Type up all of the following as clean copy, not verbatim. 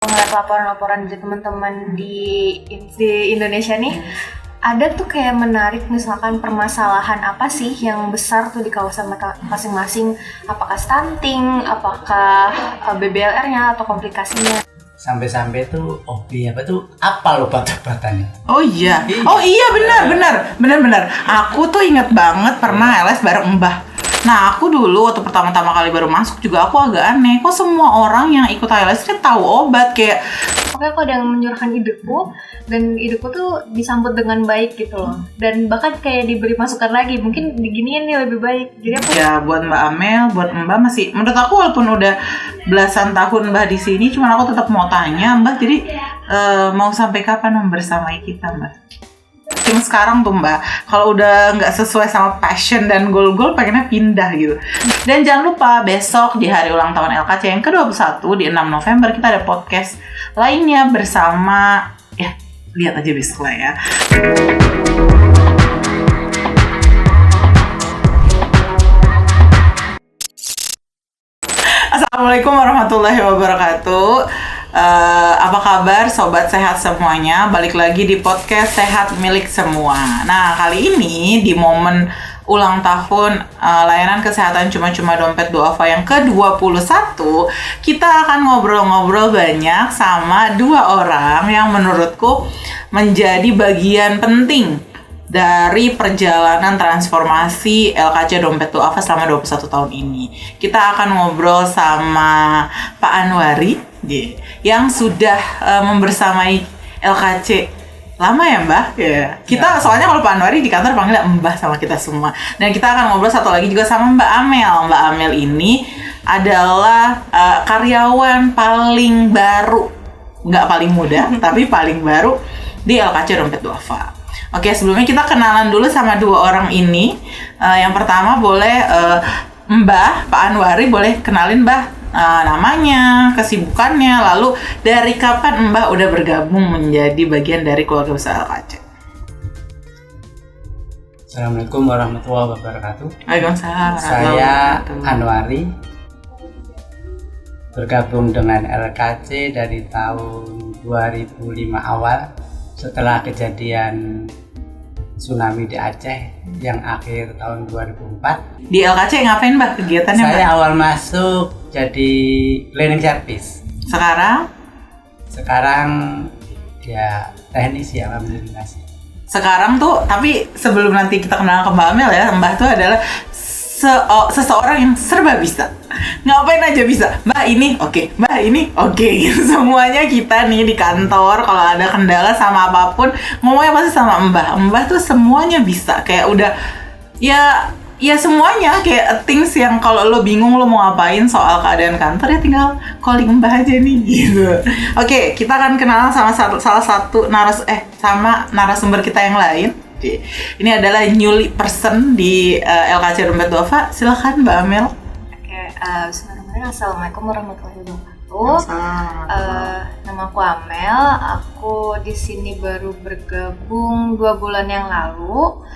Ngeliat laporan-laporan dari teman-teman di Indonesia nih, ada tuh kayak menarik, misalkan permasalahan apa sih yang besar tuh di kawasan masing-masing, apakah stunting, apakah BBLR-nya atau komplikasinya. Sampai-sampai tuh apa obat-obatannya? Oh iya benar. Aku tuh inget banget pernah LS bareng Mbah. Nah aku dulu waktu pertama-tama kali baru masuk juga aku agak aneh, kok semua orang yang ikut LS kan tahu obat, kayak Pokoknya aku ada yang menyuruhkan ideku, dan ideku tuh disambut dengan baik gitu loh, dan bahkan kayak diberi masukan lagi, mungkin diginiin nih lebih baik. Jadi aku ya buat Mbak Amel, buat Mbak masih, menurut aku walaupun udah belasan tahun Mbak di sini, cuman aku tetap mau tanya Mbak, jadi mau sampai kapan membersamai kita Mbak? Cuma sekarang tuh Mbak, kalau udah nggak sesuai sama passion dan goal-goal, pengennya pindah gitu. Dan jangan lupa besok di hari ulang tahun LKC yang ke-21 di 6 November kita ada podcast lainnya bersama, ya lihat aja besok lah ya. Assalamualaikum warahmatullahi wabarakatuh. Apa kabar sobat sehat semuanya? Balik lagi di podcast Sehat Milik Semua. Nah kali ini di momen ulang tahun layanan kesehatan cuma-cuma dompet duafa yang ke-21, kita akan ngobrol-ngobrol banyak sama dua orang yang menurutku menjadi bagian penting dari perjalanan transformasi LKC Dompet Duafa selama 21 tahun ini. Kita akan ngobrol sama Pak Anwari yang sudah membersamai LKC lama ya Mbah? Yeah. Kita soalnya kalau Pak Anwari di kantor panggilnya Mbah sama kita semua. Dan kita akan ngobrol satu lagi juga sama Mbak Amel. Mbak Amel ini adalah karyawan paling baru, nggak paling muda, tapi paling baru di LKC Dompet Duafa. Oke, sebelumnya kita kenalan dulu sama dua orang ini. Yang pertama boleh Mbah, Pak Anwari, boleh kenalin Mbah namanya, kesibukannya, lalu dari kapan Mbah udah bergabung menjadi bagian dari keluarga besar LKC. Assalamualaikum warahmatullahi wabarakatuh. Waalaikumsalam. Saya Anwari, bergabung dengan LKC dari tahun 2005 awal setelah kejadian tsunami di Aceh yang akhir tahun 2004. Di LKC ngapain Mbak kegiatannya Mbak? Saya awal masuk jadi cleaning service. Sekarang ya teknis ya, administrasi. Sekarang tuh, tapi sebelum nanti kita kenal ke Mbak Amel ya, Mbak tuh adalah seseorang yang serba bisa. Ngapain aja bisa. Mbak ini oke, Mbak ini oke. Semuanya kita nih di kantor kalau ada kendala sama apapun ngomongnya pasti sama Mbak. Mbak tuh semuanya bisa. Kayak udah ya semuanya kayak things yang kalau lo bingung lo mau ngapain soal keadaan kantor ya tinggal calling Mbak aja nih gitu. Oke, kita akan kenalan sama salah satu sama narasumber kita yang lain. Ini adalah newly person di LKC Dompet Duafa. Silakan Mbak Amel. Oke, bismillahirrahmanirrahim. Assalamualaikum warahmatullahi wabarakatuh. Nama aku Amel. Aku di sini baru bergabung 2 bulan yang lalu.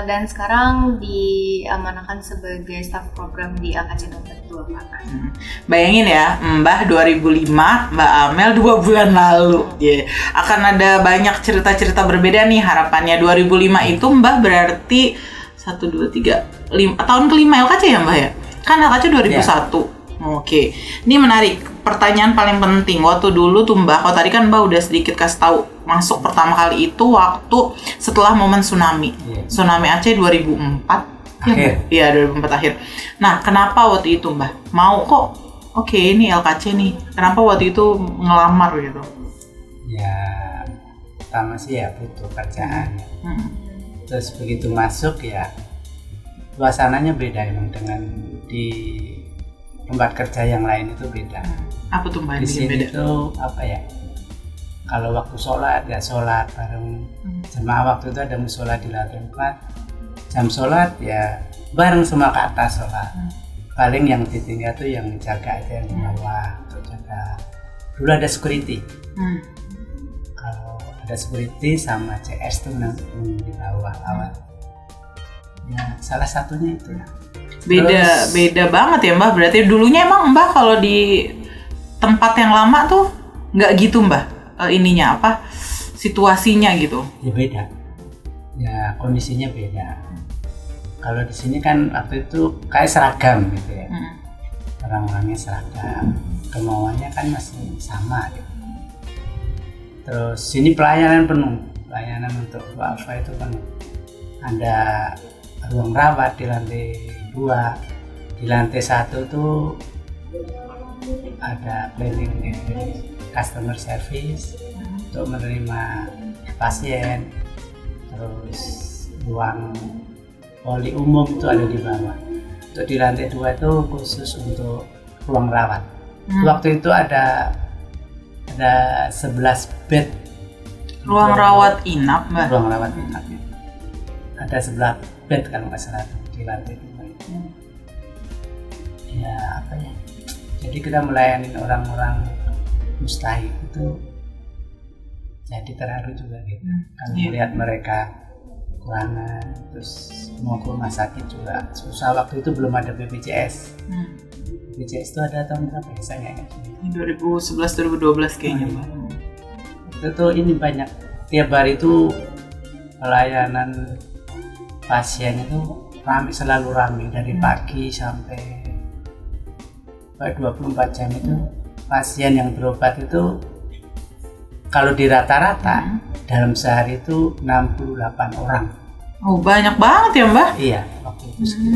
Dan sekarang diamanahkan sebagai staf program di LKC Dompet Duafa. Bayangin ya, Mbah 2005, Mbak Amel 2 bulan lalu. Akan ada banyak cerita-cerita berbeda nih harapannya. 2005 itu Mbah berarti 1, 2, 3, 5 tahun kelima LKC ya Mbah ya? Kan LKC 2001. Yeah. Oke, ini menarik. Pertanyaan paling penting, waktu dulu tuh Mbah, kalau tadi kan Mbah udah sedikit kasih tahu masuk pertama kali itu waktu setelah momen tsunami. Yeah. Tsunami Aceh 2004. Iya, 2004 akhir. Nah, kenapa waktu itu Mbah mau kok oke, ini LKC nih. Kenapa waktu itu ngelamar gitu? Ya, pertama sih ya butuh kerjaan. Terus begitu masuk ya suasananya beda emang dengan di tempat kerja yang lain itu beda. Apa tuh Mbak? Di sini tuh apa ya? Kalau waktu sholat ya sholat bareng jemaah, waktu itu ada musola di lantai 4. Jam sholat ya bareng semua ke atas sholat. Paling yang ditinggal tuh yang jaga aja yang di bawah, untuk jaga. Dulu ada security. Kalau ada security sama CS tuh di bawah awal. Ya salah satunya itu ya. Beda banget ya Mbah. Berarti dulunya emang Mbah kalau di tempat yang lama tuh nggak gitu Mbak? Ininya apa? Situasinya gitu. Ya beda. Ya kondisinya beda. Kalau di sini kan waktu itu kayak seragam gitu ya. Orang-orangnya seragam, kemauannya kan masih sama gitu. Terus sini pelayanan penuh, pelayanan untuk duafa itu penuh. Ada ruang rawat di lantai 2, di lantai 1 tuh ada cleaning customer service untuk menerima pasien. Terus ruang poli umum itu ada di bawah. Untuk di lantai 2 itu khusus untuk ruang rawat. Waktu itu ada 11 bed. Ruang rawat inap Mbak? Ruang rawat inap ya. Ada 11 bed kalau nggak salah di lantai 2 itu. Ya apa ya? Jadi kita melayani orang-orang mustahik itu jadi terharu juga gitu. Kalau melihat mereka kekurangan, terus mau ke rumah sakit juga susah. Waktu itu belum ada BPJS. BPJS itu ada tahun berapa ya? Saya nggak ingat. 2011-2012 kayaknya Mbak. Itu tuh ini banyak, tiap hari itu pelayanan pasien itu ramai, selalu ramai dari pagi sampai 24 jam itu pasien yang berobat itu kalau di rata-rata dalam sehari itu 68 orang. Oh banyak banget ya Mbak? Iya, waktu itu segitu.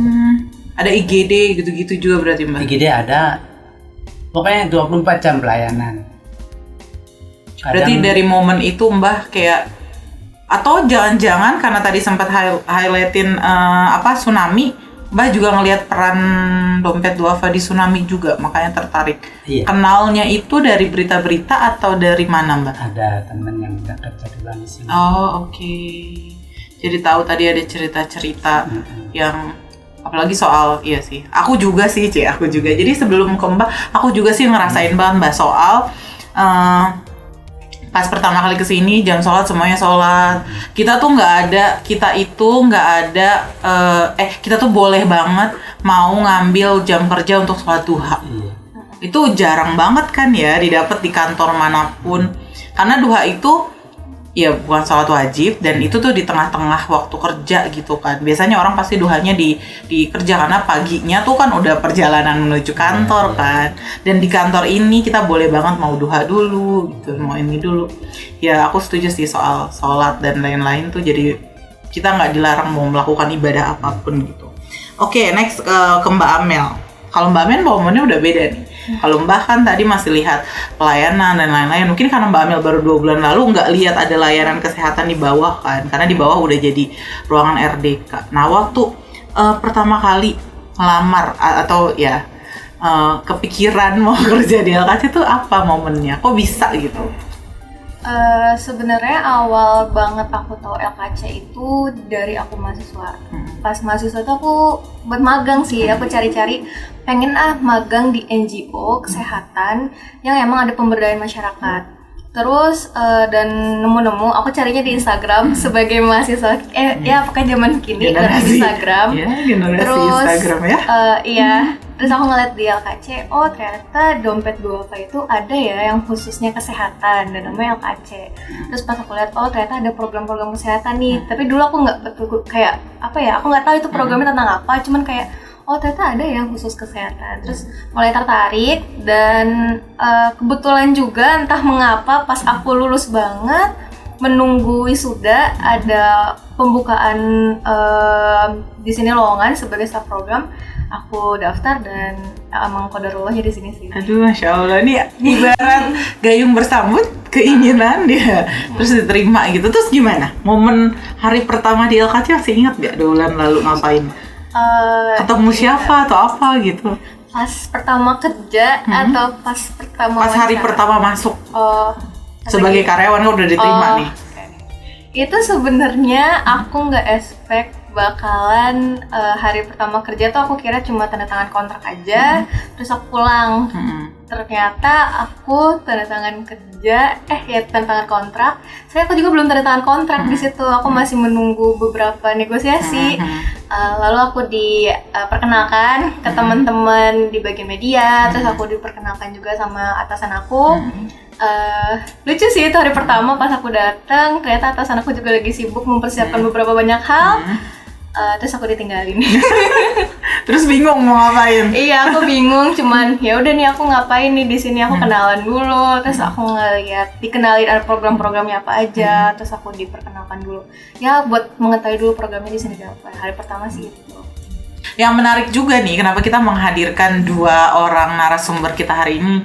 Ada IGD gitu-gitu juga berarti Mbak? IGD ada, pokoknya 24 jam pelayanan. Berarti dari momen itu Mbak kayak, atau jangan-jangan karena tadi sempat highlightin tsunami, Mbak juga ngelihat peran dompet duafa di tsunami juga, makanya tertarik. Iya. Kenalnya itu dari berita-berita atau dari mana Mbak? Ada teman yang udah kerja duluan di sini. Oh oke. Jadi tahu tadi ada cerita-cerita yang apalagi soal, iya sih. Aku juga. Jadi sebelum ke Mbak, aku juga sih ngerasain banget Mbak soal pas pertama kali kesini jam sholat semuanya sholat. Kita tuh kita tuh boleh banget mau ngambil jam kerja untuk sholat duha. Itu jarang banget kan ya didapat di kantor manapun. Karena duha itu ya bukan sholat wajib, dan itu tuh di tengah-tengah waktu kerja gitu kan. Biasanya orang pasti duhanya di kerja karena paginya tuh kan udah perjalanan menuju kantor kan. Dan di kantor ini kita boleh banget mau duha dulu gitu, mau ini dulu. Ya aku setuju sih soal sholat dan lain-lain tuh, jadi kita nggak dilarang mau melakukan ibadah apapun gitu. Oke, next ke Mbak Amel. Kalau Mbak Amel momennya udah beda nih. Kalau Mbak kan tadi masih lihat pelayanan dan lain-lain. Mungkin karena Mbak Amel baru 2 bulan lalu nggak lihat ada layanan kesehatan di bawah kan. Karena di bawah udah jadi ruangan RDK. Nah waktu pertama kali ngelamar atau ya kepikiran mau kerja di LKC itu apa momennya? Kok bisa gitu? Sebenarnya awal banget aku tahu LKC itu dari aku mahasiswa. Pas mahasiswa tuh aku buat magang sih, aku cari-cari pengen magang di NGO kesehatan yang emang ada pemberdayaan masyarakat. Terus dan nemu-nemu, aku carinya di Instagram sebagai mahasiswa ya pokoknya zaman kini di Instagram. Ya, generasi terus, Instagram ya. Iya. Terus aku ngeliat di LKC, oh ternyata dompet duafa itu ada ya yang khususnya kesehatan dan namanya LKC. Terus pas aku lihat, oh ternyata ada program-program kesehatan nih. Tapi dulu aku nggak betul kayak apa ya, aku nggak tahu itu programnya tentang apa. Cuman kayak, oh ternyata ada yang khusus kesehatan. Terus mulai tertarik dan kebetulan juga entah mengapa pas aku lulus banget menunggu wisuda ada pembukaan di sini lowongan sebagai staff program. Aku daftar dan emang qadarullah di sini sih. Aduh, Masya Allah, ini ibarat gayung bersambut keinginan dia terus diterima gitu. Terus gimana? Momen hari pertama di LKC masih ingat gak 2 bulan lalu ngapain? Ketemu siapa atau apa gitu? Pas pertama kerja atau pas hari pertama masuk? Sebagai karyawan kan udah diterima nih. Itu sebenarnya aku nggak expect bakalan hari pertama kerja tuh aku kira cuma tanda tangan kontrak aja, terus aku pulang. Ternyata aku tanda tangan kerja, tanda tangan kontrak. Aku juga belum tanda tangan kontrak di situ. Aku masih menunggu beberapa negosiasi. Lalu aku diperkenalkan ke teman-teman di bagian media, terus aku diperkenalkan juga sama atasan aku. Lucu sih itu hari pertama pas aku datang, ternyata atasan aku juga lagi sibuk mempersiapkan beberapa banyak hal. Terus aku ditinggalin. Terus bingung mau ngapain? Iya, aku bingung, cuman ya udah nih aku ngapain nih di sini, aku kenalan dulu, terus aku dikenalin ada program-programnya apa aja, terus aku diperkenalkan dulu. Ya buat mengetahui dulu programnya di sini apa. Hari pertama sih itu. Yang menarik juga nih, kenapa kita menghadirkan 2 orang narasumber kita hari ini.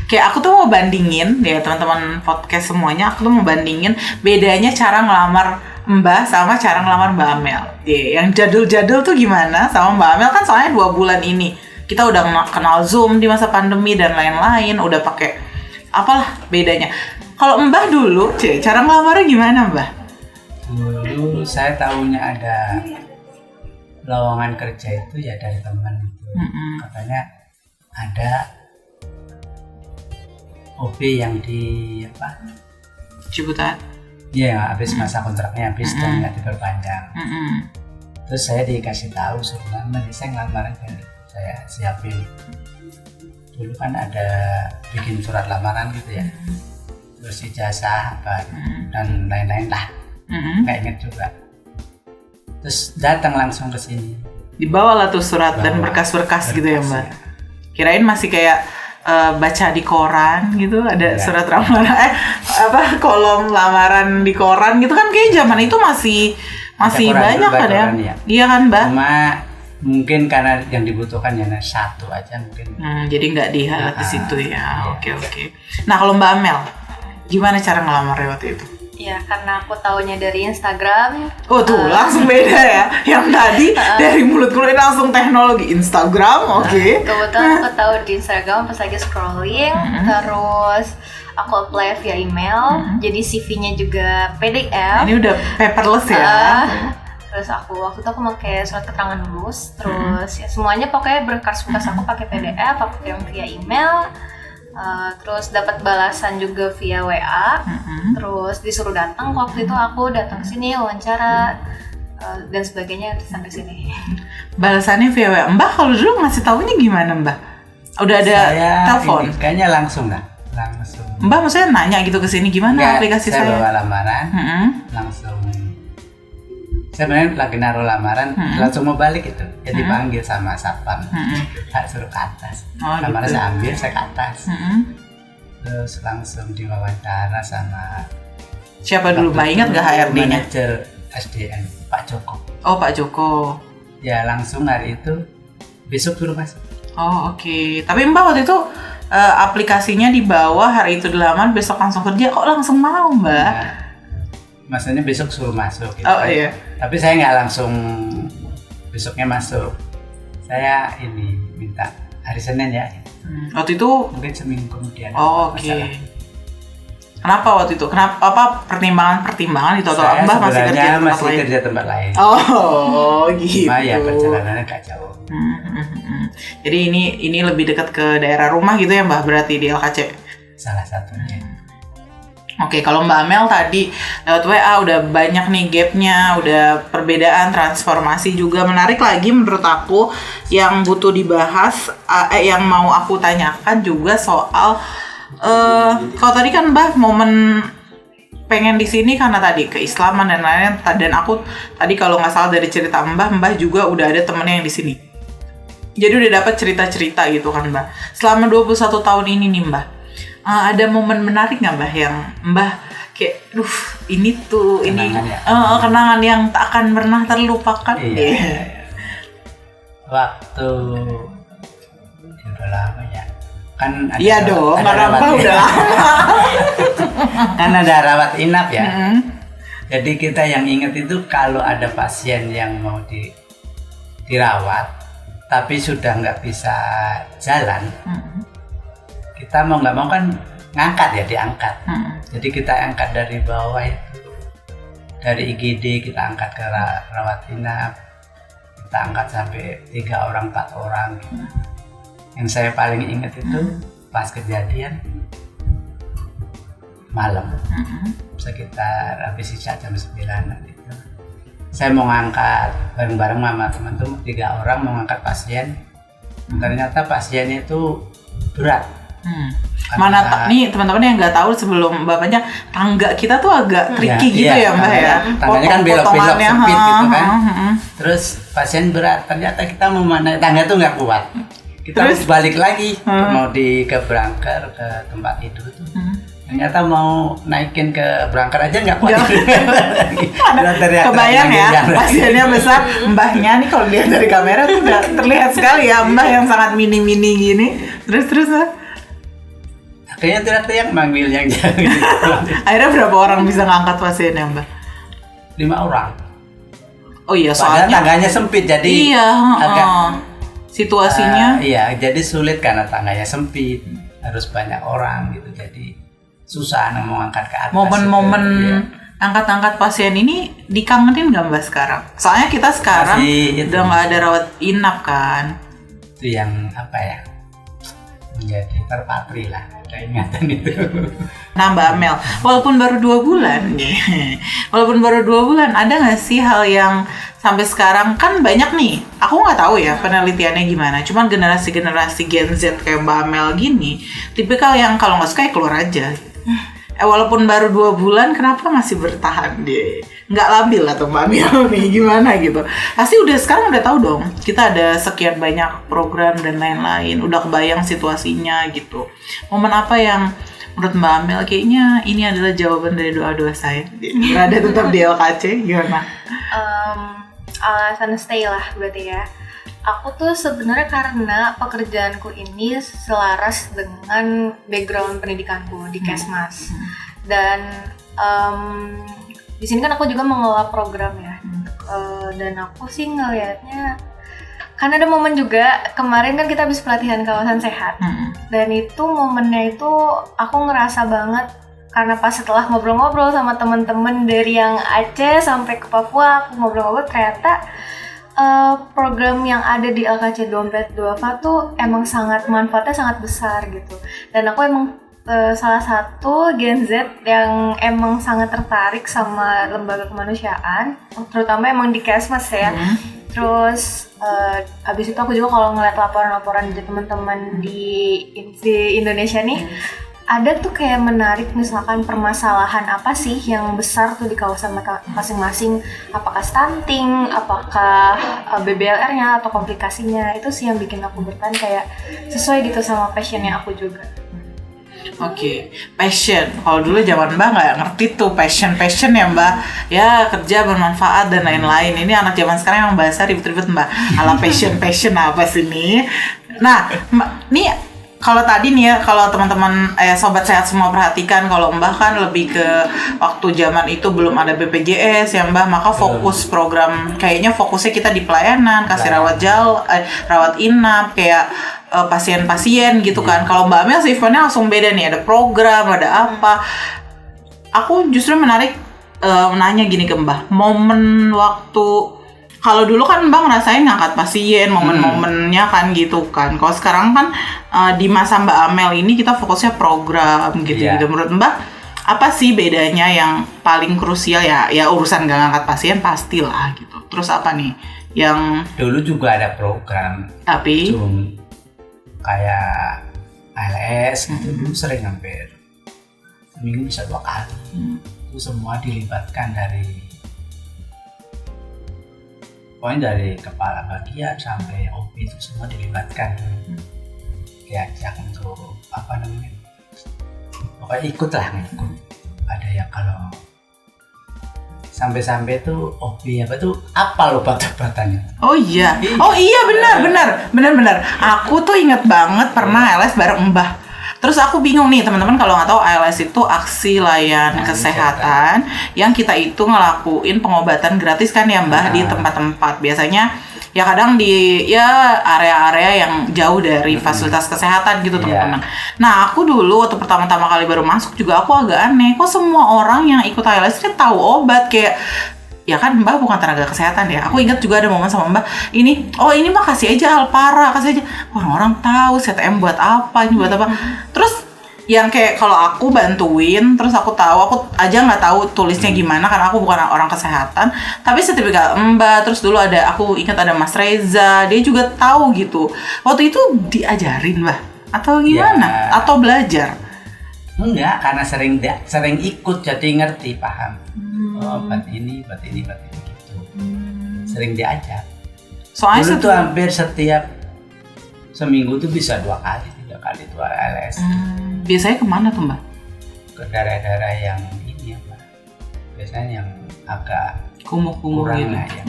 Kayak aku tuh mau bandingin, ya teman-teman podcast semuanya, aku tuh mau bandingin bedanya cara ngelamar Mbah sama cara ngelamar Mbak Amel. Yang jadul-jadul tuh gimana sama Mbak Amel kan soalnya 2 bulan ini. Kita udah kenal Zoom di masa pandemi dan lain-lain, udah pakai apalah bedanya. Kalau Mbah dulu, cara ngelamarnya gimana Mbah? Dulu saya tahunya ada lowongan kerja itu ya dari teman itu. Katanya ada OB yang di Ciputat. Iya, habis masa kontraknya habis dan nggak diperpanjang. Terus saya dikasih tahu sebenarnya saya ngelamar aja, saya siapin. Dulu kan ada bikin surat lamaran gitu ya, terus ijazah apa dan lain-lain lah, nggak inget juga. Terus datang langsung ke sini. Dibawalah tuh surat dan berkas-berkas gitu ya Mbak. Kirain masih kayak baca di koran gitu, ada surat lamaran, kolom lamaran di koran gitu kan, kayak zaman itu masih banyak kan ya? Iya kan Mbak? Cuma mungkin karena yang dibutuhkan hanya satu aja mungkin. Jadi nggak dihalat di situ ya. Oke. Nah kalau Mbak Amel, gimana cara ngelamarnya waktu itu? Ya karena aku taunya dari Instagram. Oh tuh langsung beda ya. Yang tadi dari mulut ke mulut langsung teknologi Instagram. Oke. Kebetulan aku tahu di Instagram pas lagi scrolling, terus aku apply via email. Jadi CV-nya juga PDF. Ini udah paperless ya. Terus waktu itu aku pakai surat keterangan lulus, terus ya semuanya pokoknya berkas-berkas aku pakai PDF, aku kirim via email. Terus dapat balasan juga via WA, terus disuruh datang. Waktu itu aku datang sini wawancara dan sebagainya sampai sini. Balasannya via WA. Mbak kalau dulu ngasih taunya gimana Mbak? Udah ada telepon? Kayaknya langsung. Mbak maksudnya nanya gitu ke sini gimana aplikasi saya? Saya bawa lamaran, langsung. Saya sebenarnya lagi naruh lamaran, langsung mau balik itu, jadi dipanggil sama satpam, suruh ke atas. Lamaran gitu. Saya ambil, saya ke atas, terus langsung diwawancara sama siapa dulu, Mbak ingat nggak HRD-nya? Manajer SDM, Pak Joko. Oh Pak Joko. Ya langsung hari itu, besok suruh masuk. Oh oke. Tapi Mbak waktu itu aplikasinya dibawa, hari itu dilamar, besok langsung kerja, kok langsung mau Mbak? Nah, maksudnya besok suruh masuk gitu. Oh iya. Tapi saya nggak langsung besoknya masuk. Saya ini minta hari Senin ya. Waktu itu mungkin seminggu kemudian. Oh oke. Kenapa waktu itu? Kenapa pertimbangan itu atau Mbak masih kerja tempat lain? Oh gitu. Cuma ya perjalanannya nggak jauh. Jadi ini lebih dekat ke daerah rumah gitu ya Mbak, berarti di LKC? Salah satunya. Oke, kalau Mbak Amel tadi lewat WA udah banyak nih gapnya, udah perbedaan transformasi juga. Menarik lagi menurut aku yang butuh dibahas, yang mau aku tanyakan juga soal kalau tadi kan Mbak momen pengen di sini karena tadi keislaman dan lain-lain, dan aku tadi kalau nggak salah dari cerita Mbak juga udah ada temennya yang di sini. Jadi udah dapat cerita-cerita gitu kan Mbak. Selama 21 tahun ini nih Mbak, ada momen menarik nggak Mbak yang Mbak kayak, ini tuh kenangan ini kenangan yang tak akan pernah terlupakan? Iya. Waktu udah lama ya. Kan ada iya dong, karena Mbak udah lama. Kan ada rawat inap ya. Jadi kita yang ingat itu kalau ada pasien yang mau dirawat, tapi sudah nggak bisa jalan. Kita mau nggak mau kan ngangkat ya, diangkat. Jadi kita angkat dari bawah itu, dari IGD kita angkat ke rawat inap, kita angkat sampai 3 orang 4 orang gitu. Yang saya paling ingat itu pas kejadian malam, sekitar habis isya jam 9 itu saya mau ngangkat bareng-bareng sama teman tuh 3 orang mau ngangkat pasien. Ternyata pasiennya itu berat. Mana nih teman-teman yang nggak tahu sebelum bapaknya, tangga kita tuh agak tricky gitu ya Mbak ya. Tangganya kan belok-belok sempit gitu kan. Terus pasien berat, ternyata kita mau naik tangga tuh nggak kuat. Kita harus balik lagi mau ke branker ke tempat tidur tuh. Ternyata mau naikin ke branker aja nggak kuat. Kebayang ya, pasiennya besar, mbahnya nih kalau lihat dari kamera tuh udah terlihat sekali ya, mbah yang sangat mini-mini gini. Terus kayaknya teriak-teriak manggil yang jauh. Akhirnya berapa orang bisa ngangkat pasiennya Mbak? 5 orang. Oh iya, padahal soalnya tangganya sempit jadi agak situasinya. Iya, jadi sulit karena tangganya sempit, harus banyak orang gitu. Jadi susah mau angkat ke atas. Momen-momen angkat-angkat pasien ini dikangenin nggak Mbak sekarang? Soalnya kita sekarang udah nggak ada rawat inap kan. Itu yang apa ya? Menjadi terpatri lah ingatan itu. Nah Mbak Amel, walaupun baru 2 bulan ada nggak sih hal yang sampai sekarang kan banyak nih, aku nggak tahu ya penelitiannya gimana, cuman generasi Gen Z kayak Mbak Amel gini, tipikal yang kalau nggak suka ya keluar aja. Walaupun baru 2 bulan, kenapa masih bertahan deh? Nggak labil atau Mbak Amel nih, gimana gitu. Pasti sekarang udah tahu dong, kita ada sekian banyak program dan lain-lain, udah kebayang situasinya gitu. Momen apa yang menurut Mbak Amel kayaknya ini adalah jawaban dari doa-doa saya, berada tetap di LKC, gimana? Alasan stay lah berarti ya. Aku tuh sebenarnya karena pekerjaanku ini selaras dengan background pendidikanku di Kesmas. Dan di sini kan aku juga mengelola program ya. Dan aku sih ngelihatnya, karena ada momen juga kemarin kan kita habis pelatihan kawasan sehat. Dan itu momennya itu aku ngerasa banget, karena pas setelah ngobrol-ngobrol sama teman-teman dari yang Aceh sampai ke Papua, aku ngobrol-ngobrol ternyata program yang ada di LKC Dompet Duafa tuh emang manfaatnya sangat besar gitu. Dan aku emang salah satu Gen Z yang emang sangat tertarik sama lembaga kemanusiaan, terutama emang di Kesmas ya. Terus abis itu aku juga kalau ngeliat laporan-laporan dari teman-teman di Indonesia nih, ada tuh kayak menarik, misalkan permasalahan apa sih yang besar tuh di kawasan masing-masing, apakah stunting, apakah BBLR-nya atau komplikasinya, itu sih yang bikin aku bertahan, kayak sesuai gitu sama passionnya aku juga. Oke, passion. Kalau dulu zaman Mbak nggak ngerti tuh passion ya Mbak. Ya kerja bermanfaat dan lain-lain. Ini anak zaman sekarang yang bahasa ribet-ribet Mbak. Ala passion apa sih nih? Nah, nih kalau tadi nih ya, kalau teman-teman sobat sehat semua perhatikan, kalau Mbak kan lebih ke waktu zaman itu belum ada BPJS ya Mbak, maka fokus program kayaknya fokusnya kita di pelayanan, kasih rawat inap kayak pasien-pasien gitu kan. Kalau Mbak Amel sih eventnya langsung beda nih, ada program, ada apa. Aku justru menarik nanya gini ke Mbak, momen waktu kalau dulu kan Mbak ngerasain ngangkat pasien, momen-momennya kan gitu kan. Kalau sekarang kan di masa Mbak Amel ini kita fokusnya program gitu. Menurut Mbak, apa sih bedanya yang paling krusial ya? Ya urusan gak ngangkat pasien pastilah gitu. Terus apa nih yang dulu juga ada program, tapi kayak ALS gitu dulu sering, hampir seminggu bisa 2 kali. Itu semua dilibatkan pokoknya dari kepala bagian sampai OP itu semua dilibatkan. Diajak untuk pokoknya ikut. Ada yang kalau sampai tuh OP apa obat-obatannya. Oh iya benar. Aku tuh inget banget pernah ALS bareng Mbah. Terus aku bingung nih teman-teman, kalau nggak tahu ALS itu aksi layan kesehatan yang kita itu ngelakuin pengobatan gratis kan ya Mbah di tempat-tempat, biasanya ya kadang di area-area yang jauh dari fasilitas kesehatan gitu teman-teman. Nah aku dulu waktu pertama-tama kali baru masuk juga aku agak aneh, kok semua orang yang ikut ALS ini tahu obat, kayak ya kan Mbak bukan tenaga kesehatan ya. Aku ingat juga ada momen sama Mbak, ini mah kasih aja Alpara, kasih aja. Orang-orang tahu CTM buat apa, ini buat apa. Terus yang kayak kalau aku bantuin terus aku aja nggak tahu tulisnya gimana karena aku bukan orang kesehatan, tapi setipikal Mbak. Terus dulu aku ingat ada Mas Reza, dia juga tahu gitu. Waktu itu diajarin Mbak atau gimana? Ya. Atau belajar? Enggak, karena sering ikut jadi ngerti, paham. Oh, buat ini gitu. Sering diajar. Soalnya dulu tuh hampir setiap seminggu tuh bisa 2 kali, 3 kali tuh ALS. Biasanya kemana tuh Mbak? Ke daerah-daerah yang ini apa? Biasanya yang agak Kumuh-kumuh kurang gitu. lah ya.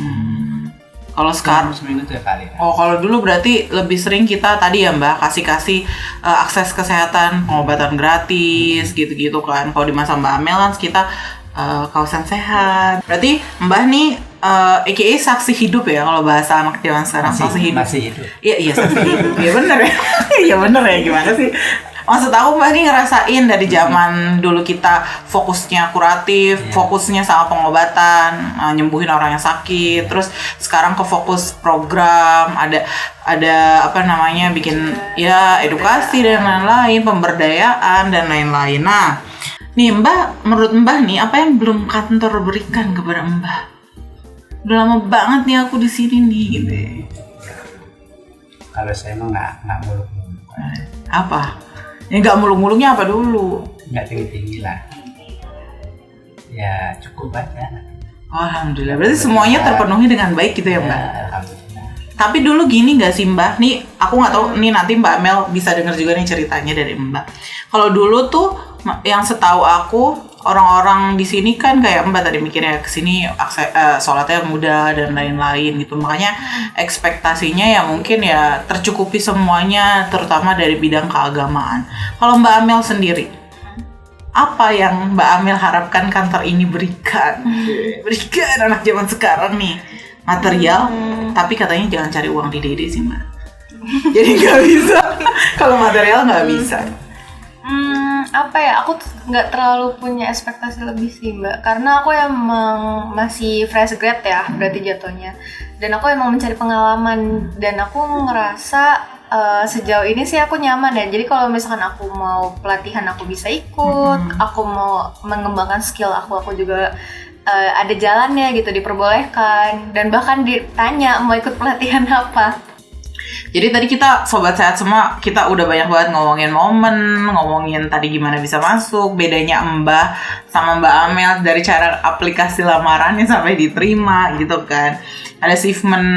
Kalau sekarang seminggu 3 kali. Oh, kalau dulu berarti lebih sering kita tadi ya Mbak kasih akses kesehatan, pengobatan gratis gitu-gitu kan. Kalau di masa Mbak Amel kan kita kawasan sehat. Berarti Mbak nih AKA saksi hidup ya kalau bahasa anak zaman sekarang. Masih hidup. Iya saksi hidup. Iya bener ya. Iya bener ya, gimana sih? Maksud aku Mbak nih ngerasain dari zaman dulu kita fokusnya kuratif, fokusnya sama pengobatan, nyembuhin orang yang sakit, terus sekarang ke fokus program, ada apa namanya bikin ya edukasi dan lain-lain, pemberdayaan dan lain-lain. Nah, nih Mbak, menurut Mbak nih apa yang belum kantor berikan kepada Mbak? Udah lama banget nih aku di sini nih gitu. Kalau saya mah nggak muluk-muluk. Apa? Ya nggak muluk-muluknya apa dulu? Nggak tinggi-tinggi lah. Ya cukup aja. Alhamdulillah. Berarti semuanya terpenuhi dengan baik gitu ya Mbak? Ya, alhamdulillah. Tapi dulu gini nggak sih Mbak? Nih aku nggak tahu. Nih nanti Mbak Mel bisa dengar juga nih ceritanya dari Mbak. Kalau dulu tuh yang setahu aku orang-orang di sini kan kayak Mbak tadi mikirnya kesini sholatnya mudah dan lain-lain gitu. Makanya ekspektasinya ya mungkin ya tercukupi semuanya, terutama dari bidang keagamaan. Kalau Mbak Amel sendiri, apa yang Mbak Amel harapkan kantor ini berikan? Berikan anak zaman sekarang nih material, tapi katanya jangan cari uang di Dede sih Mbak. Jadi nggak bisa. Kalau material nggak bisa. Apa ya, aku nggak terlalu punya ekspektasi lebih sih Mbak, karena aku emang masih fresh grad ya berarti jatuhnya, dan aku emang mencari pengalaman, dan aku ngerasa sejauh ini sih aku nyaman ya. Jadi kalau misalkan aku mau pelatihan aku bisa ikut, aku mau mengembangkan skill aku juga ada jalannya gitu, diperbolehkan, dan bahkan ditanya mau ikut pelatihan apa. Jadi tadi kita sobat sehat semua, kita udah banyak banget ngomongin momen, ngomongin tadi gimana bisa masuk, bedanya Mbak sama Mbak Amel dari cara aplikasi lamarannya sampai diterima gitu kan. Ada achievement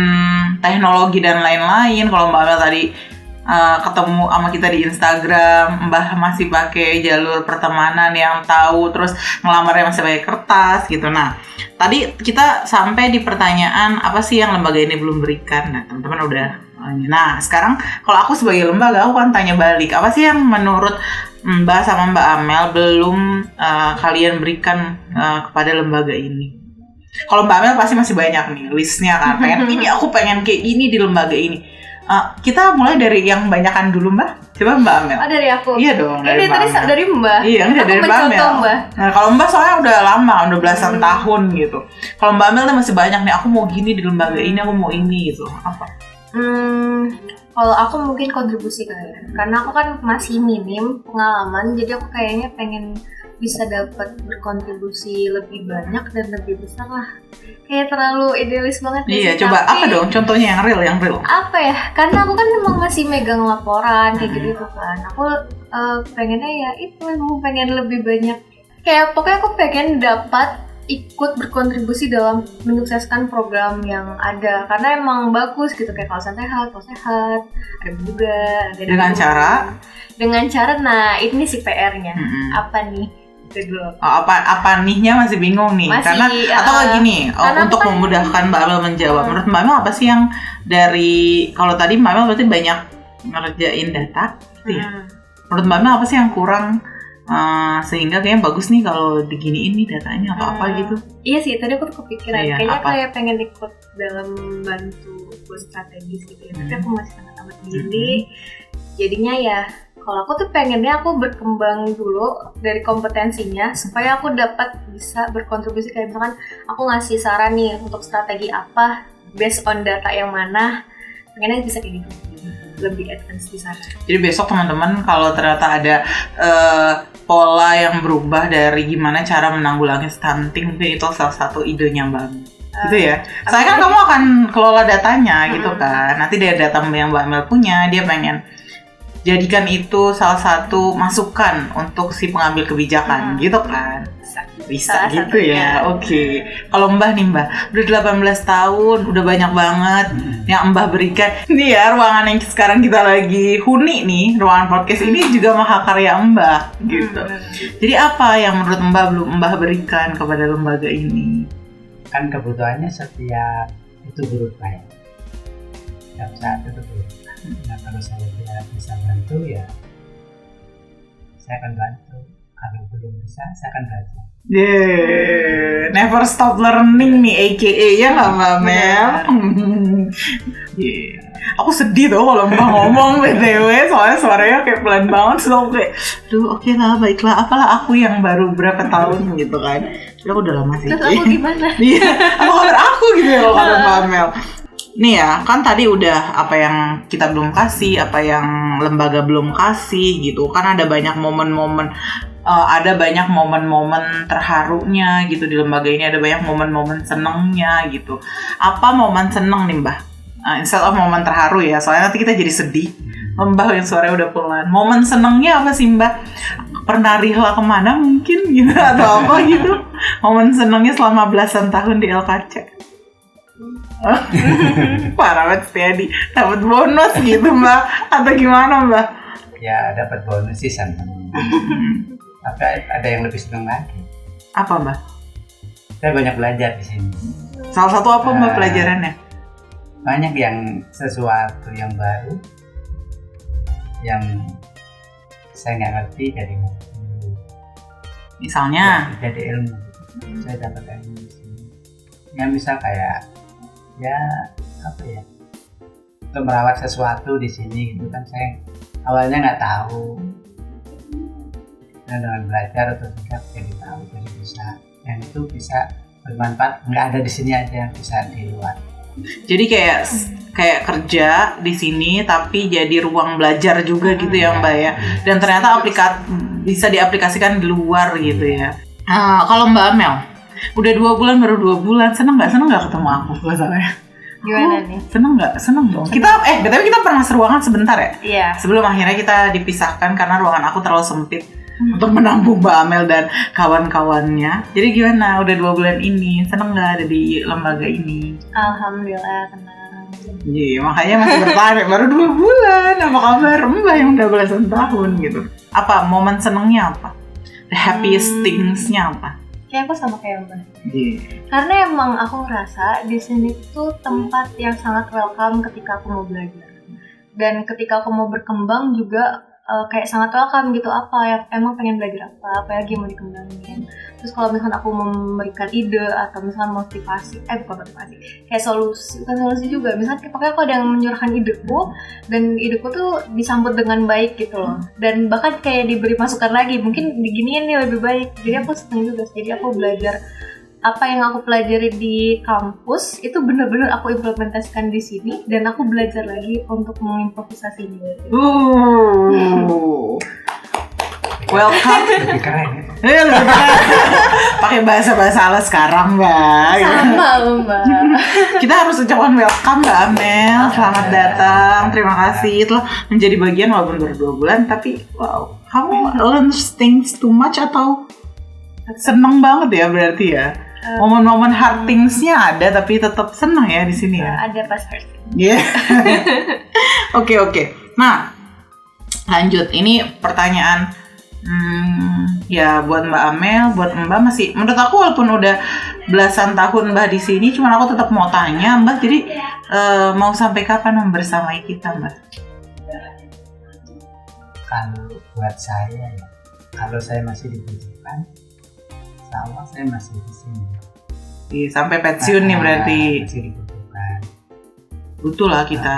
teknologi dan lain-lain. Kalau Mbak Amel tadi ketemu sama kita di Instagram, Mbak masih pakai jalur pertemanan yang tahu, terus ngelamarnya masih pakai kertas gitu. Nah, tadi kita sampai di pertanyaan apa sih yang lembaga ini belum berikan. Nah, teman-teman udah. Nah, sekarang kalau aku sebagai lembaga, aku kan tanya balik, apa sih yang menurut Mbak sama Mbak Amel belum kalian berikan kepada lembaga ini? Kalau Mbak Amel pasti masih banyak nih listnya kan, ini aku pengen kayak gini di lembaga ini. Kita mulai dari yang banyakan dulu Mbak. Coba Mbak Amel. Oh, dari aku? Iya dong, dari Mbak Amel. Ini dari Mbak? Iya, dari Mbak Amel. Nah, kalau Mbak soalnya udah lama, udah belasan tahun gitu. Kalau Mbak Amel tuh masih banyak nih, aku mau gini di lembaga ini, aku mau ini gitu. Apa? Kalau aku mungkin kontribusi kali ya, karena aku kan masih minim pengalaman, jadi aku kayaknya pengen bisa dapat berkontribusi lebih banyak dan lebih besar lah. Kayak terlalu idealis banget. Iya, coba tapi, apa dong contohnya yang real? Apa ya? Karena aku kan memang masih megang laporan kayak gitu kan. Aku pengennya ya itu, emang pengen lebih banyak. Kayak pokoknya aku pengen dapat ikut berkontribusi dalam menyukseskan program yang ada, karena emang bagus gitu, kayak kawasan sehat, pos sehat, ada juga. Dengan cara, nah ini sih PR-nya. Apa nih? Dulu. Apa nihnya masih bingung nih, karena atau gini, untuk memudahkan Mbak Amel menjawab. Menurut Mbak Amel apa sih yang dari, kalau tadi Mbak Amel berarti banyak ngerjain data, gitu ya. Menurut Mbak Amel apa sih yang kurang? Sehingga kayaknya bagus nih kalau diginiin nih datanya atau apa gitu. Iya sih, tadi aku tuh kepikiran kayaknya kayak pengen ikut dalam bantu buat strategis gitu ya, tapi aku masih sangat amat gini. Jadinya ya kalau aku tuh pengennya aku berkembang dulu dari kompetensinya supaya aku dapat bisa berkontribusi, kayak misalkan aku ngasih saran nih untuk strategi apa based on data yang mana, pengennya bisa kayak gitu. lebih advance di sana. Jadi besok teman-teman kalau ternyata ada pola yang berubah dari gimana cara menanggulangi stunting, mungkin itu salah satu idenya Mbak. Gitu ya. Soalnya kan kamu akan kelola datanya gitu kan. Nanti dari data yang Mbak Amel punya, dia pengen jadikan itu salah satu masukan untuk si pengambil kebijakan gitu kan. Bisa Salah gitu ya. Oke. Kalau Mbah nih Mbah, udah 18 tahun, udah banyak banget yang Mbah berikan. Nih ya, ruangan yang sekarang kita lagi huni nih, ruangan podcast ini juga mahakarya Mbah gitu. Jadi apa yang menurut Mbah belum Mbah berikan kepada lembaga ini? Kan kebutuhannya setiap itu berubah ya. Setiap saat itu berubah. Nah kalau saya bisa bantu ya saya akan bantu. Kalau belum bisa saya akan bantu. Yeah, never stop learning nih, AKA ya nggak Mbak Mel? Yeah. Aku sedih tuh kalau Mbak ngomong BTW, soalnya suaranya kayak pelan banget, so kayak, duh oke lah, baiklah, apalah aku yang baru berapa tahun gitu kan. Ya aku udah lama sih. Terus aku gimana? Iya, apa kabar aku gitu ya kalau kata Mbak Mel. Nih ya, kan tadi udah apa yang kita belum kasih, apa yang lembaga belum kasih gitu. Kan ada banyak momen-momen terharunya gitu di lembaga ini, ada banyak momen-momen senengnya gitu. Apa momen seneng nih Mbah? Instead of momen terharu ya, soalnya nanti kita jadi sedih. Mbah yang suaranya udah pelan. Momen senengnya apa sih Mbah? Pernah rihla kemana mungkin gitu atau apa gitu? Momen senengnya selama belasan tahun di LKC. Parah banget Setiadi, dapat bonus gitu Mbak atau gimana Mbak? Ya dapat bonus sih seneng. Tapi ada yang lebih seneng lagi. Apa Mbak? Saya banyak belajar di sini. Salah satu apa Mbak pelajarannya? Banyak yang sesuatu yang baru, yang saya nggak ngerti jadi ngerti. Misalnya? Ya, jadi ilmu. Saya dapat ilmu di sini. Ya misal kayak ya apa ya, untuk merawat sesuatu di sini gitu kan, saya awalnya nggak tahu. Nah, dengan belajar atau tidak jadi tahu, jadi bisa, yang itu bisa bermanfaat, nggak ada di sini aja, bisa di luar. Jadi kayak kerja di sini tapi jadi ruang belajar juga gitu ya Mbak ya. Dan ternyata bisa diaplikasikan di luar gitu ya. Kalau Mbak Amel, udah 2 bulan, baru 2 bulan, seneng nggak ketemu aku masalahnya? Gimana nih? Seneng dong. Tapi kita pernah seruangan sebentar ya? Iya. Sebelum akhirnya kita dipisahkan karena ruangan aku terlalu sempit untuk menampung Mbak Amel dan kawan-kawannya. Jadi gimana? Udah 2 bulan ini, seneng nggak ada di lembaga ini? Alhamdulillah tenang. Iya, makanya masih bertanya, baru 2 bulan. Apa kabar Mbak yang udah belasan tahun gitu? Apa momen senengnya apa? The happiest things-nya apa? Kayak aku sama kayak Mbak. Yeah. Karena emang aku ngerasa di sini tuh tempat yang sangat welcome ketika aku mau belajar. Dan ketika aku mau berkembang juga kayak sangat welcome gitu, apa ya emang pengen belajar apa lagi yang mau dikembangin. Terus kalau misalnya aku memberikan ide atau misalnya bukan motivasi, kayak bukan solusi juga, misalnya pokoknya aku ada yang menyuruhkan ideku dan ideku tuh disambut dengan baik gitu loh, dan bahkan kayak diberi masukan lagi, mungkin diginiin nih lebih baik. Jadi aku seneng juga, jadi aku belajar apa yang aku pelajari di kampus itu benar-benar aku implementasikan di sini, dan aku belajar lagi untuk mengimprovisasinya. Welcome. Lebih keren. Pakai bahasa-bahasa ala sekarang Mbak. Sama Mbak. Kita harus ucapkan welcome Mbak Amel. Selamat datang. Terima kasih telah menjadi bagian walaupun baru 2 bulan, tapi wow, kamu learn things too much atau seneng banget ya berarti ya? Momen-momen hard things-nya ada tapi tetap senang ya di sini ya. Ada pas hard. Iya. Oke. Nah, lanjut. Ini pertanyaan ya buat Mbak Amel, buat Mbak masih. Menurut aku walaupun udah belasan tahun Mbak di sini, cuman aku tetap mau tanya Mbak. Jadi mau sampai kapan membersamai kita Mbak? Kalau buat saya ya, kalau saya masih dibutuhkan, sama saya masih di sini. Iya, sampai pensiun nih berarti. Masih dibutuhkan. Butuh lah kita.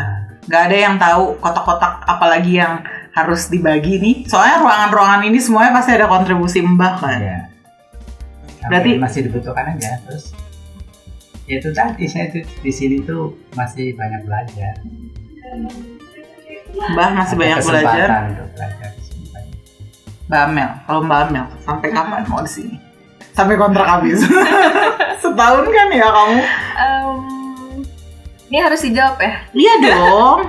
Gak ada yang tahu kotak-kotak apalagi yang harus dibagi nih. Soalnya ruangan-ruangan ini semuanya pasti ada kontribusi Mbak kan. Iya. Berarti masih dibutuhkan aja terus. Ya itu tadi saya tuh di sini tuh masih banyak belajar. Mbah masih ada banyak kesempatan belajar. untuk belajar di sini banyak. Mbak Amel, kalau Mbak Amel sampai kapan mau di sini? Sampai kontrak habis. Setahun kan ya kamu? Ini harus dijawab ya. Iya dong.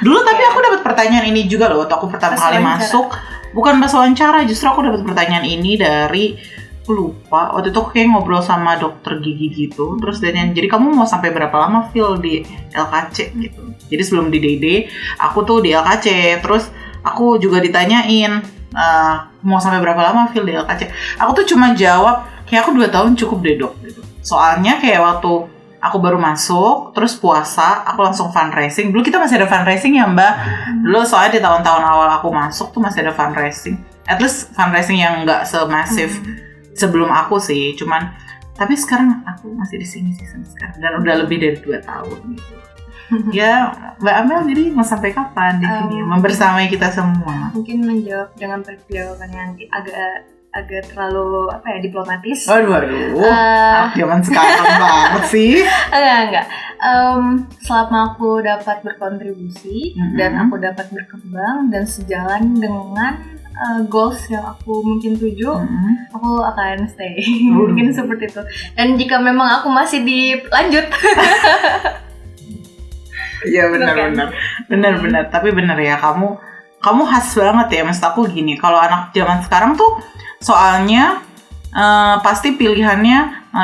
Dulu tapi aku dapat pertanyaan ini juga loh waktu aku pertama Pas kali wawancara. masuk. Bukan pas wawancara, justru aku dapat pertanyaan ini dari aku lupa. Waktu itu aku kayak ngobrol sama dokter gigi gitu. Terus dia nanya, jadi kamu mau sampai berapa lama Phil di LKC gitu. Jadi sebelum di DD, aku tuh di LKC. Terus aku juga ditanyain, mau sampai berapa lama Phil di LKC. Aku tuh cuma jawab, kayak aku 2 tahun cukup deh dok gitu. Soalnya kayak waktu aku baru masuk, terus puasa, aku langsung fundraising. Dulu kita masih ada fundraising ya Mbak. Dulu soalnya di tahun-tahun awal aku masuk tuh masih ada fundraising. At least fundraising yang nggak semasif sebelum aku sih. Cuman, tapi sekarang aku masih di sini sih sampai sekarang. Dan udah lebih dari 2 tahun gitu. Ya Mbak Amel jadi mau sampai kapan di sini? Membersamai kita semua. Mungkin menjawab dengan jawaban yang agak terlalu diplomatis. Waduh. Zaman sekarang banget sih. Enggak. Selama aku dapat berkontribusi dan aku dapat berkembang dan sejalan dengan goals yang aku mungkin tuju, aku akan stay. Mungkin seperti itu. Dan jika memang aku masih dilanjut. Iya benar. Tapi benar ya, kamu khas banget ya. Maksud aku gini, kalau anak zaman sekarang tuh soalnya pasti pilihannya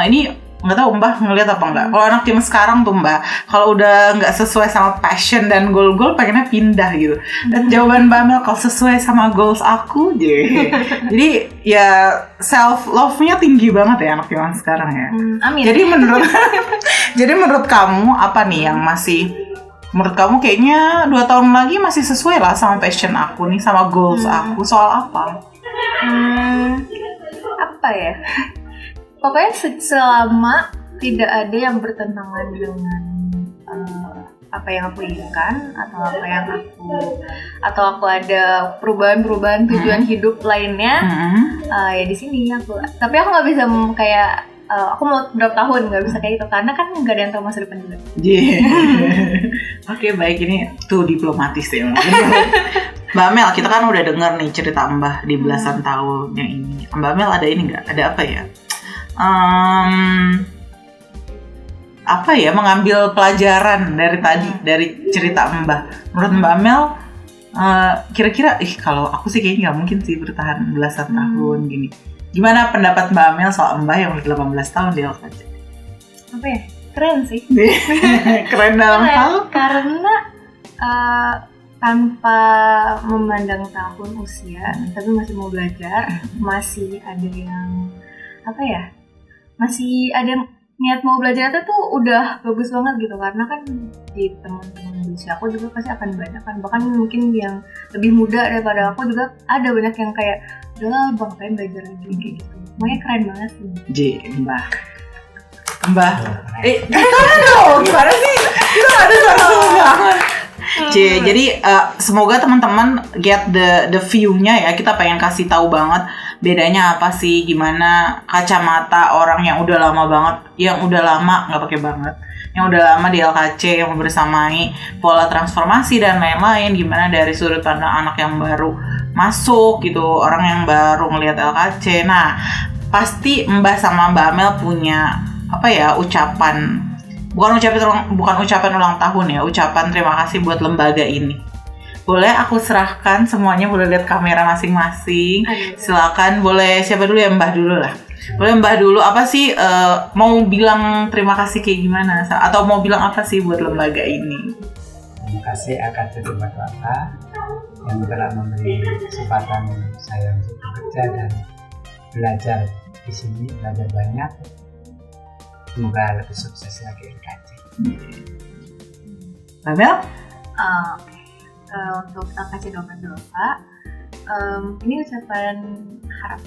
ini nggak tahu Mbak ngeliat apa enggak. Kalau anak zaman sekarang tuh Mbak, kalau udah nggak sesuai sama passion dan goal pengennya pindah gitu. Dan jawaban Mbak Mel, kalau sesuai sama goals aku jadi ya self love-nya tinggi banget ya anak zaman sekarang ya. Amin. Jadi menurut kamu apa nih yang masih, menurut kamu kayaknya 2 tahun lagi masih sesuai lah sama passion aku nih, sama goals aku, soal apa? Apa ya? Pokoknya selama tidak ada yang bertentangan dengan apa yang aku inginkan atau aku ada perubahan tujuan hidup lainnya, ya di sini aku. Tapi aku nggak bisa kayak aku mau berapa tahun, nggak bisa kayak gitu karena kan nggak ada yang tahu masa depan juga. Oke, baik, ini tuh diplomatis ya. Mbak Mel, kita kan udah denger nih cerita Mbah di belasan tahunnya ini. Mbak Mel ada ini nggak? Ada apa ya? Mengambil pelajaran dari tadi, dari cerita Mbah. Menurut Mbak Mel, kira-kira, kalau aku sih kayaknya nggak mungkin sih bertahan belasan tahun gini. Gimana pendapat Mbak Mel soal Mbah yang udah 18 tahun di LKC? Apa ya? Keren sih. Keren dalam hal? Karena tanpa memandang tahun usia, tapi masih mau belajar, masih ada yang masih ada niat mau belajar itu tuh udah bagus banget gitu. Karena kan di teman-teman usia aku juga pasti akan banyak kan, bahkan mungkin yang lebih muda daripada aku juga ada banyak yang kayak udahlah Bang, pengen belajar lagi kayak gitu. Makanya keren banget sih. Mbah. Gimana sih? Itu ada sama banget. Jadi semoga teman-teman get the view-nya ya. Kita pengen kasih tahu banget bedanya apa sih, gimana kacamata orang yang udah lama banget, yang udah lama nggak pakai banget, yang udah lama di LKC, yang membersamai pola transformasi dan lain-lain, gimana dari sudut pandang anak yang baru masuk gitu, orang yang baru ngelihat LKC. Nah, pasti Mbah sama Mbak Amel punya ucapan, bukan ucapan ulang tahun ya, ucapan terima kasih buat lembaga ini. Boleh aku serahkan semuanya, boleh lihat kamera masing-masing. Silakan, boleh siapa dulu ya? Mbah dulu lah. Boleh Mbah dulu, apa sih mau bilang terima kasih kayak gimana? Atau mau bilang apa sih buat lembaga ini? Terima kasih AKC Tempat Wata yang telah memberi kesempatan saya untuk bekerja dan belajar di sini, belajar banyak. Semoga lebih sukses lagi AKC. Amel? Untuk LKC Dompet Duafa, ini ucapan harap.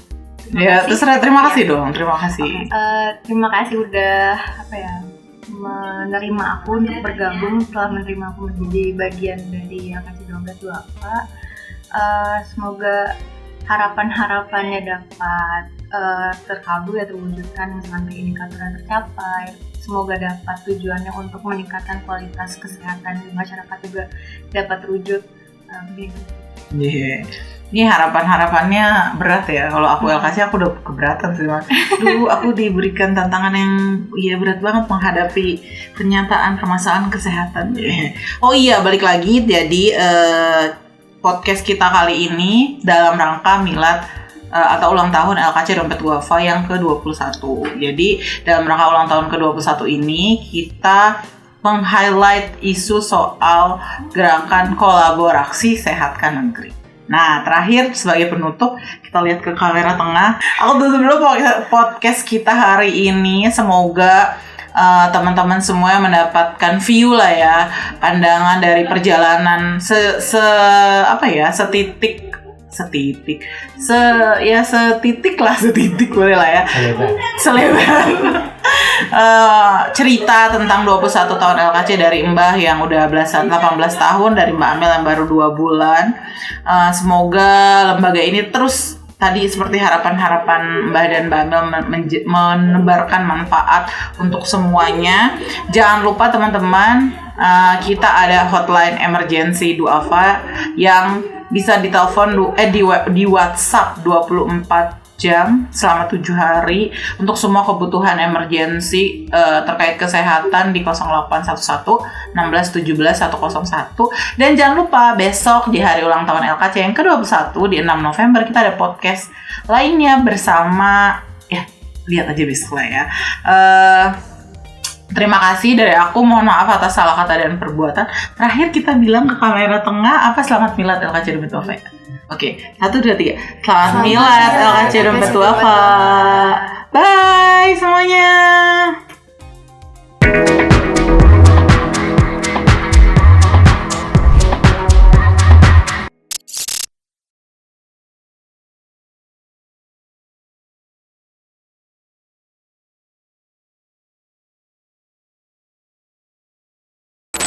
Terima kasih dong. Terima kasih. Terima kasih udah menerima aku untuk bergabung, telah menerima aku menjadi bagian dari LKC Dompet Duafa. Semoga harapan-harapannya dapat terkabul ya, terwujudkan, misalkan indikatornya tercapai. Semoga dapat tujuannya untuk meningkatkan kualitas kesehatan di masyarakat juga dapat terwujud. Amin. Iya. Ini harapannya berat ya. Kalau aku LKC aku udah keberatan sih. Dulu aku diberikan tantangan yang berat banget menghadapi kenyataan permasalahan kesehatan. Oh iya, balik lagi. Jadi podcast kita kali ini dalam rangka milad atau ulang tahun LKC Dompet Duafa yang ke-21. Jadi dalam rangka ulang tahun ke-21 ini kita meng-highlight isu soal gerakan kolaborasi sehatkan negeri. Nah, terakhir sebagai penutup kita lihat ke kamera tengah. Aku tutup dulu podcast kita hari ini. Semoga teman-teman semua mendapatkan view lah ya, pandangan dari perjalanan setitik boleh lah ya. Selebar. Cerita tentang 21 tahun LKC dari Mbah yang udah 18 tahun, dari Mbak Amel yang baru 2 bulan. Semoga lembaga ini terus tadi seperti harapan-harapan Mbah dan Mbak Amel menebarkan manfaat untuk semuanya. Jangan lupa teman-teman, kita ada hotline emergency Duafa yang bisa ditelepon di WhatsApp 24 jam selama 7 hari untuk semua kebutuhan emergensi terkait kesehatan di 0811 16 17 101. Dan jangan lupa besok di hari ulang tahun LKC yang ke-21 di 6 November kita ada podcast lainnya bersama, ya lihat aja besok lah ya. Terima kasih dari aku, mohon maaf atas salah kata dan perbuatan. Terakhir kita bilang ke kamera tengah apa, selamat milad LKC Dompet Duafa. Oke, 1, 2, 3. Selamat milad LKC Dompet Duafa. Bye semuanya.